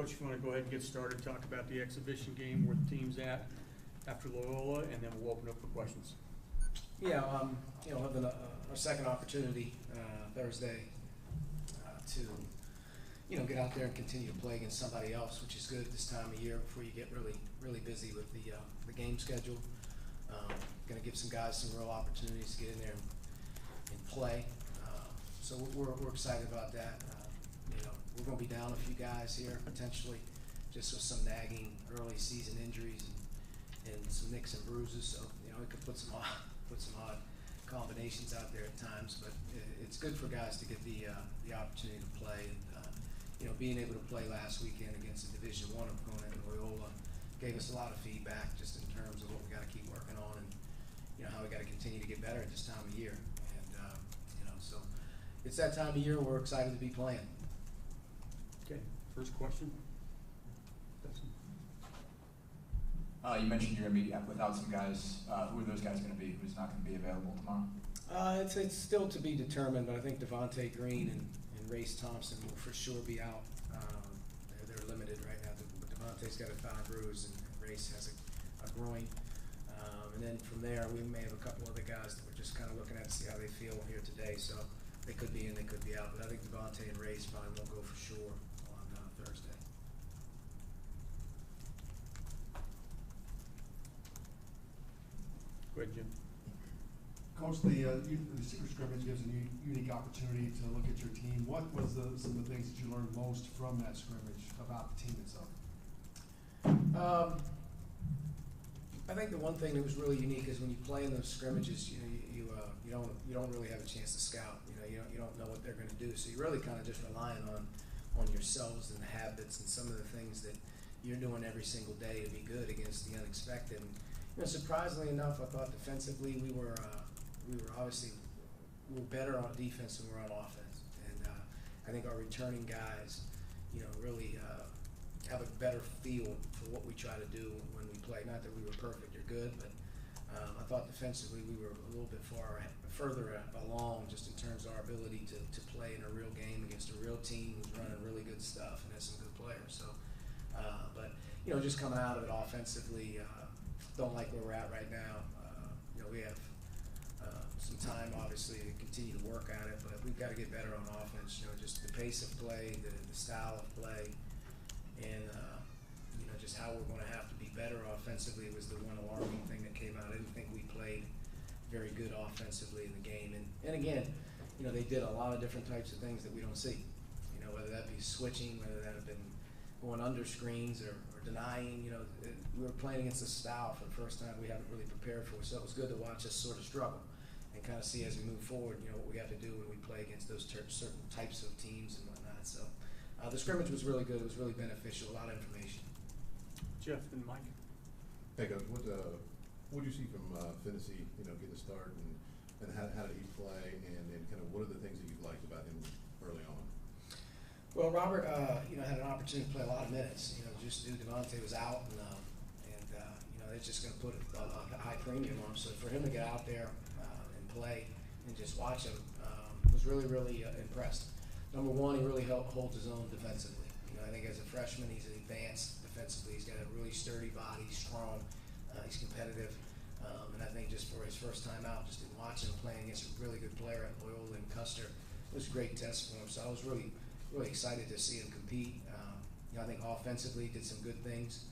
Coach, if you want to go ahead and get started, talk about the exhibition game, where the team's at after Loyola, and then we'll open up for questions. Yeah, having our second opportunity Thursday to, get out there and continue to play against somebody else, which is good at this time of year before you get really busy with the game schedule. Going to give some guys some real opportunities to get in there and play. So we're excited about that. We're going to be down a few guys here potentially, just with some nagging early season injuries and some nicks and bruises. So it could put some odd combinations out there at times, but it's good for guys to get the opportunity to play. And being able to play last weekend against a Division I opponent in Loyola gave us a lot of feedback just in terms of what we got to keep working on and how we got to continue to get better at this time of year. And so it's that time of year. We're excited to be playing. Okay, first question. You mentioned you're going to be without some guys. Who are those guys going to be? Who's not going to be available tomorrow? It's still to be determined, but I think Devontae Green and Race Thompson will for sure be out. They're limited right now. Devontae's got a thigh bruise and Race has a groin. And then from there, we may have a couple other guys that we're just kind of looking at to see how they feel here today. So they could be in, they could be out. But I think Devontae and Race probably will go for sure on Thursday. Go ahead, Jim. Coach, the secret scrimmage gives a unique opportunity to look at your team. What was some of the things that you learned most from that scrimmage about the team itself? I think the one thing that was really unique is when you play in those scrimmages, you don't really have a chance to scout. You don't know what they're going to do, so you're really kind of just relying on yourselves and the habits and some of the things that you're doing every single day to be good against the unexpected. And, surprisingly enough, I thought defensively we were better on defense than we were on offense, and I think our returning guys, really have a better feel for what we try to do when we play. Not that we were perfect or good, but I thought defensively we were a little bit further along just in terms of our ability to play in a real game against a real team who's running really good stuff and has some good players. So, but just coming out of it offensively, don't like where we're at right now. We have some time, obviously, to continue to work at it, but we've got to get better on offense. Just the pace of play, the style of play, and just how we're going to have to be better offensively was the one alarming thing that came out. I didn't think we played very good offensively in the game, and again, they did a lot of different types of things that we don't see. Whether that be switching, whether that have been going under screens or denying. We were playing against a style for the first time we haven't really prepared for, so it was good to watch us sort of struggle and kind of see as we move forward, what we have to do when we play against those certain types of teams and whatnot. So the scrimmage was really good. It was really beneficial. A lot of information. Jeff and Mike. Hey, Coach, what do you see from Finney, getting a start, and how did he play, and kind of what are the things that you liked about him early on? Well, Robert, had an opportunity to play a lot of minutes. Just knew Devontae was out, and it's just going to put a high premium on him. So for him to get out there and play and just watch him, was really, really impressed. Number one, he really holds his own defensively. I think as a freshman, he's advanced defensively. He's got a really sturdy body, he's strong, he's competitive. And I think just for his first time out, just in watching him playing against a really good player at Loyola and Custer, it was a great test for him. So I was really excited to see him compete. I think offensively he did some good things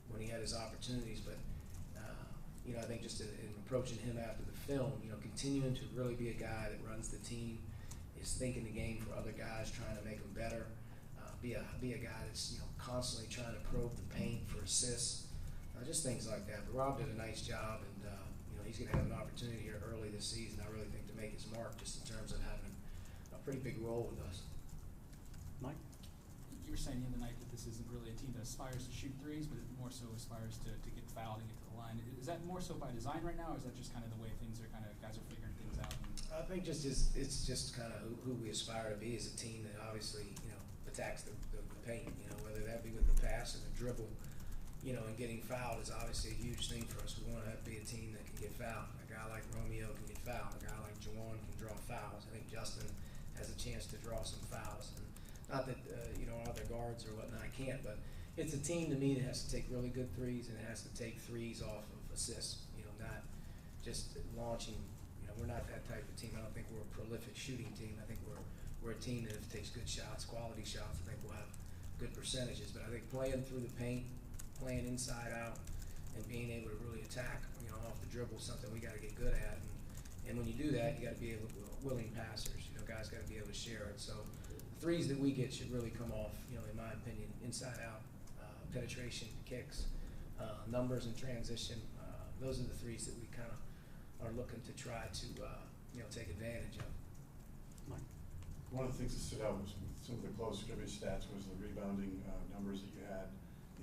when he had his opportunities, but I think just in approaching him after the film, continuing to really be a guy that runs the team, is thinking the game for other guys, trying to make them better, be a guy that's constantly trying to probe the paint for assists, just things like that. But Rob did a nice job, and he's going to have an opportunity here early this season, I really think, to make his mark just in terms of having a pretty big role with us. Mike? You were saying the other night that this isn't really a team that aspires to shoot threes, but it more so aspires to get fouled and get to the line. Is that more so by design right now, or is that just kind of the way things are guys are figuring things out? I think it's just kind of who we aspire to be as a team that obviously, attacks the paint, whether that be with the pass and the dribble, and getting fouled is obviously a huge thing for us. We want to be a team that can get fouled. A guy like Romeo can get fouled. A guy like Jawan can draw fouls. I think Justin has a chance to draw some fouls. And Not that, other guards or whatnot can't, but it's a team to me that has to take really good threes and it has to take threes off of assists, not just launching. We're not that type of team. I don't think we're a prolific shooting team. I think we're a team that if it takes good shots, quality shots, I think we'll have good percentages. But I think playing through the paint, playing inside out, and being able to really attack, off the dribble is something we got to get good at. And when you do that, you got to be willing passers. Guys got to be able to share it. So the threes that we get should really come off, in my opinion, inside out, penetration, kicks, numbers and transition. Those are the threes that we kind of are looking to try to, take advantage of. One of the things that stood out was with some of the close scrimmage stats was the rebounding numbers that you had.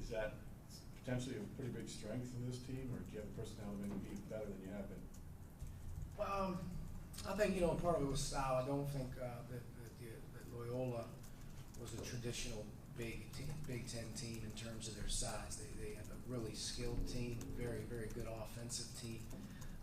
Is that potentially a pretty big strength in this team, or do you have the personnel to maybe be better than you have been? I think, part of it was style. I don't think that Loyola was a traditional Big Ten team in terms of their size. They have a really skilled team, very, very good offensive team,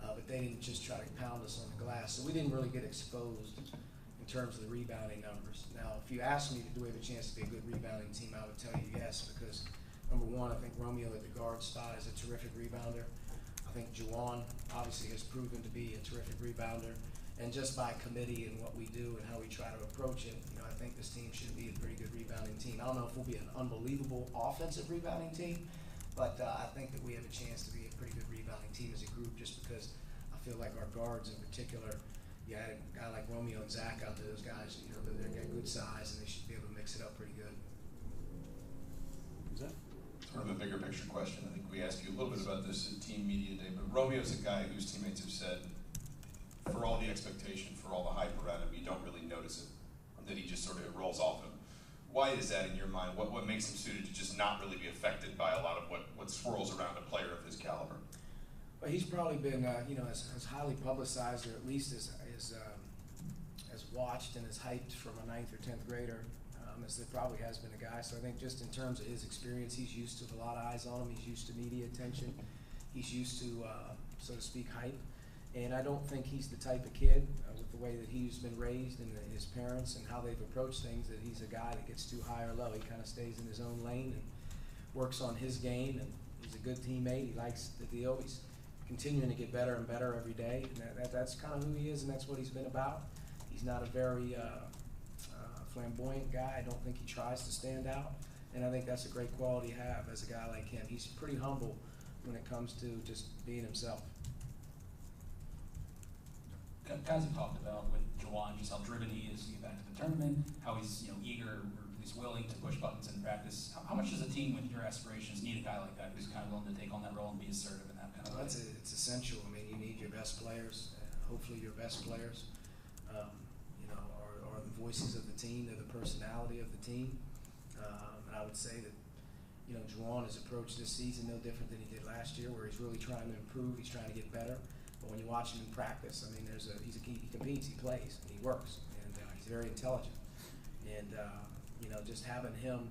but they didn't just try to pound us on the glass. So we didn't really get exposed in terms of the rebounding numbers. Now, if you ask me, do we have a chance to be a good rebounding team, I would tell you yes, because number one, I think Romeo at the guard spot is a terrific rebounder. I think Juwan obviously has proven to be a terrific rebounder. And just by committee and what we do and how we try to approach it, I think this team should be a pretty good rebounding team. I don't know if we'll be an unbelievable offensive rebounding team, but I think that we have a chance to be a pretty good rebounding team as a group, just because I feel like our guards in particular, you had a guy like Romeo and Zach out there, those guys, they've got good size and they should be able to mix it up pretty good. Is that? Sort of a bigger picture question. I think we asked you a little bit about this at Team Media Day, but Romeo's a guy whose teammates have said, for all the expectation, for all the hype around him, you don't really notice it, that he just sort of rolls off him. Why is that in your mind? What makes him suited to just not really be affected by a lot of what swirls around a player of his caliber? Well, he's probably been, as highly publicized, or at least as watched and as hyped from a 9th or 10th grader as there probably has been a guy. So I think just in terms of his experience, he's used to a lot of eyes on him. He's used to media attention. He's used to, so to speak, hype. And I don't think he's the type of kid, with the way that he's been raised and his parents and how they've approached things, that he's a guy that gets too high or low. He kind of stays in his own lane and works on his game, and he's a good teammate. He likes the deal. He's continuing to get better and better every day, and that's kind of who he is, and that's what he's been about. He's not a very flamboyant guy. I don't think he tries to stand out, and I think that's a great quality to have as a guy like him. He's pretty humble when it comes to just being himself. Guys have talked about with Juwan just how driven he is to get back to the tournament, how he's eager or at least willing to push buttons in practice. How much does a team with your aspirations need a guy like that who's kind of willing to take on that role and be assertive in that kind of way? It's essential. I mean, you need your best players. Hopefully, your best players, are the voices of the team. They're the personality of the team. And I would say that Juwan has approached this season no different than he did last year, where he's really trying to improve. He's trying to get better. But when you watch him in practice, I mean, he competes, he plays, and he works, and he's very intelligent. And just having him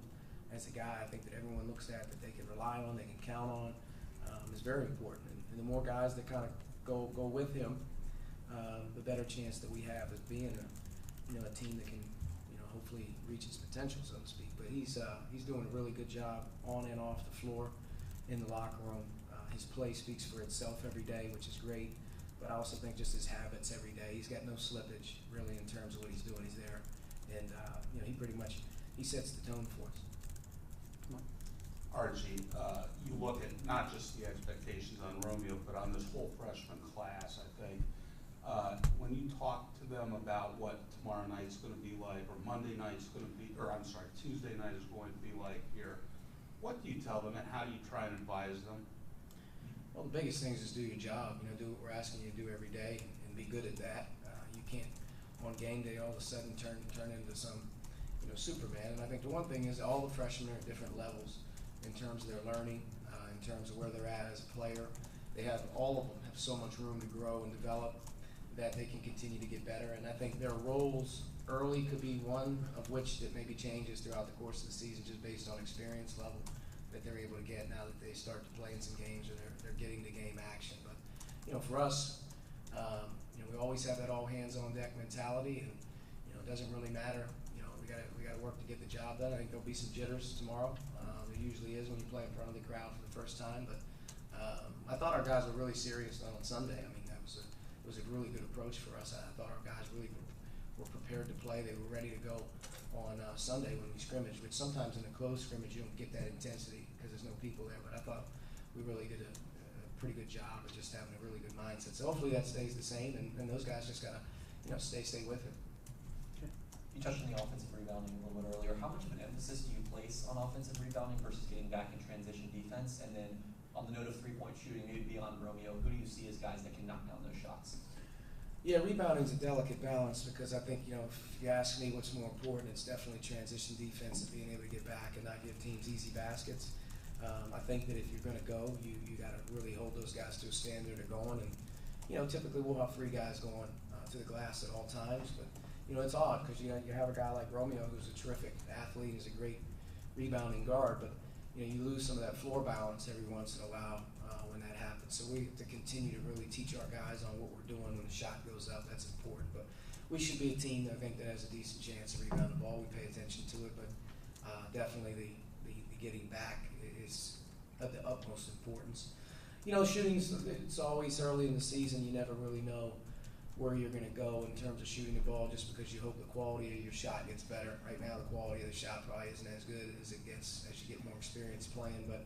as a guy, I think that everyone looks at, that they can rely on, they can count on, is very important. And the more guys that kind of go with him, the better chance that we have of being a team that can hopefully reach its potential, so to speak. But he's doing a really good job on and off the floor, in the locker room. His play speaks for itself every day, which is great. But I also think just his habits every day. He's got no slippage really in terms of what he's doing. He's there, and he pretty much sets the tone for us. Archie, you look at not just the expectations on Romeo, but on this whole freshman class. I think when you talk to them about what tomorrow night's going to be like, or Monday night's going to be, or I'm sorry, Tuesday night is going to be like here, what do you tell them, and how do you try and advise them? Well, the biggest thing is just do your job. Do what we're asking you to do every day, and be good at that. You can't, on game day, all of a sudden turn into some, Superman. And I think the one thing is all the freshmen are at different levels in terms of their learning, in terms of where they're at as a player. All of them have so much room to grow and develop that they can continue to get better. And I think their roles early could be one of which that maybe changes throughout the course of the season, just based on experience level that they're able to get now that they start to play in some games, or they're getting the game action. But for us, we always have that all hands on deck mentality, and it doesn't really matter. We gotta work to get the job done. I think there'll be some jitters tomorrow. There usually is when you play in front of the crowd for the first time, but I thought our guys were really serious on Sunday. I mean, it was a really good approach for us. I thought our guys really were prepared to play. They were ready to go on Sunday when we scrimmaged, which sometimes in a closed scrimmage you don't get that intensity because there's no people there. But I thought we really did a pretty good job of just having a really good mindset. So hopefully that stays the same, and those guys just gotta stay with it. You touched on the offensive rebounding a little bit earlier. How much of an emphasis do you place on offensive rebounding versus getting back in transition defense? And then on the note of three-point shooting, maybe beyond Romeo, who do you see as guys that can knock down those shots? Yeah, rebounding is a delicate balance because I think, if you ask me what's more important, it's definitely transition defense and being able to get back and not give teams easy baskets. I think that if you're going to go, you got to really hold those guys to a standard of going. And, typically we'll have 3 guys going to the glass at all times. But, it's odd because, you have a guy like Romeo who's a terrific athlete, he's a great rebounding guard, but, you lose some of that floor balance every once in a while when that happens. So we have to continue to really teach our guys on what we're doing when the shot goes up. That's important. But we should be a team, I think, that has a decent chance to rebound the ball. We pay attention to it, but definitely the getting back is of the utmost importance. Shooting's, it's always early in the season. You never really know where you're going to go in terms of shooting the ball just because you hope the quality of your shot gets better. Right now the quality of the shot probably isn't as good as it gets as you get more experience playing. But,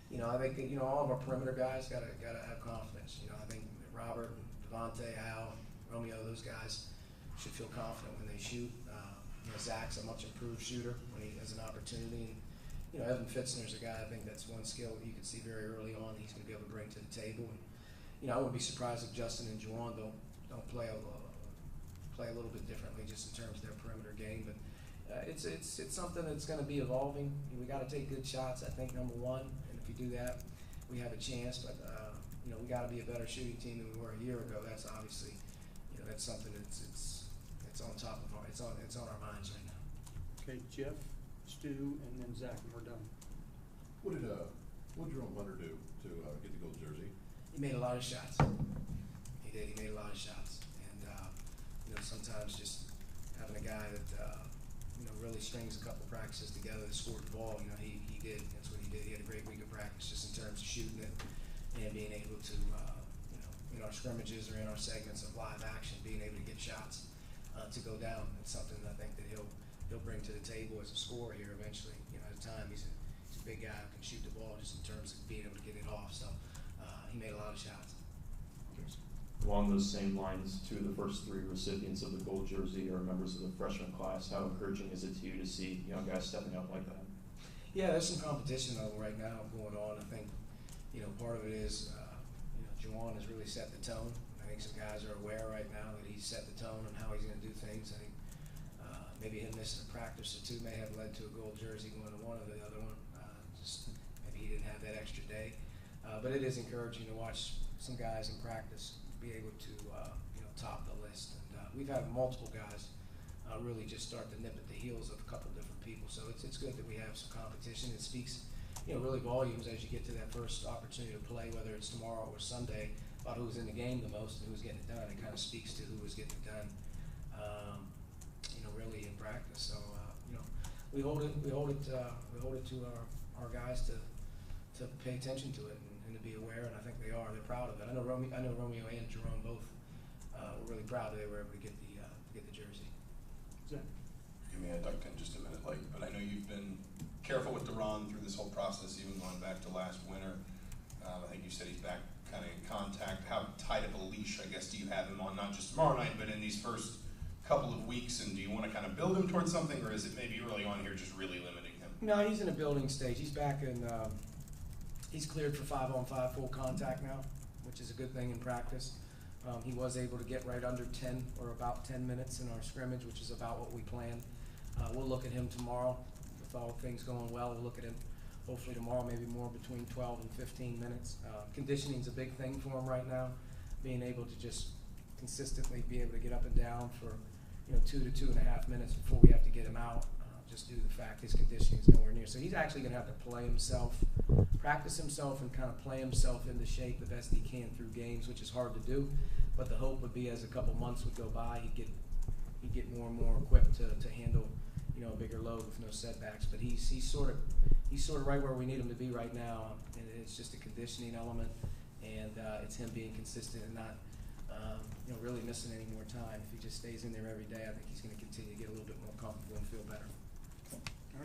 I think that, all of our perimeter guys gotta have confidence. I think Robert and Devontae, Al, Romeo, those guys should feel confident when they shoot. Zach's a much improved shooter when he has an opportunity. And, Evan Fitzner's a guy I think that's one skill you can see very early on he's going to be able to bring to the table. And, I wouldn't be surprised if Justin and Juwan don't play a little bit differently just in terms of their perimeter game. But it's something that's going to be evolving. We got to take good shots, I think, number one. And if we do that, we have a chance. But we got to be a better shooting team than we were a year ago. That's obviously, that's something that's it's on top of it's on our minds right now. Okay, Jeff, Stu, and then Zach, and we're done. What did Jerome Hunter do to get the gold jersey? He made a lot of shots. He did. He made a lot of shots. And, sometimes just having a guy that, really strings a couple practices together to score the ball, he did. That's what he did. He had a great week of practice just in terms of shooting it and being able to, in our scrimmages or in our segments of live action, being able to get shots to go down. It's something I think that he'll bring to the table as a scorer here eventually. At a time, he's a big guy who can shoot the ball just in terms of being able to get it off. So he made a lot of shots. Along those same lines, 2 of the first 3 recipients of the gold jersey are members of the freshman class. How encouraging is it to you to see young guys stepping up like that? Yeah, there's some competition right now going on. I think, part of it is, Juwan has really set the tone. I think some guys are aware right now that he's set the tone on how he's going to do things. I think maybe him missing a practice or 2 may have led to a gold jersey going to one or the other one. Just maybe he didn't have that extra day. But it is encouraging to watch some guys in practice be able to top the list. And we've had multiple guys really just start to nip at the heels of a couple different people. So it's good that we have some competition. It speaks really volumes as you get to that first opportunity to play, whether it's tomorrow or Sunday, about who's in the game the most and who's getting it done. It kind of speaks to who is getting it done really in practice. So we hold it to our guys to pay attention to it and to be aware, and I think they are. They're proud of it. I know Romeo and Jerome both were really proud that they were able to get the jersey. Zach. You may have ducked in just a minute late, but I know you've been careful with Duran through this whole process, even going back to last winter. I think you said he's back kind of in contact. How tight of a leash, I guess, do you have him on, not just tomorrow night, but in these first couple of weeks? And do you want to kind of build him towards something, or is it maybe early on here just really limiting him? No, he's in a building stage. He's back in. He's cleared for 5-on-5 full contact now, which is a good thing in practice. He was able to get right under 10 or about 10 minutes in our scrimmage, which is about what we planned. We'll look at him tomorrow. With all things going well, we'll look at him hopefully tomorrow, maybe more between 12 and 15 minutes. Conditioning is a big thing for him right now, being able to just consistently be able to get up and down for 2 to 2.5 minutes before we have to get him out, just due to the fact his conditioning is nowhere near. So he's actually going to have to play himself, practice himself, and kind of play himself into shape the best he can through games, which is hard to do. But the hope would be as a couple months would go by, he'd get more and more equipped to handle bigger load with no setbacks. But he's sort of right where we need him to be right now, and it's just a conditioning element, and it's him being consistent and not really missing any more time. If he just stays in there every day, I think he's going to continue to get a little bit more comfortable and feel better.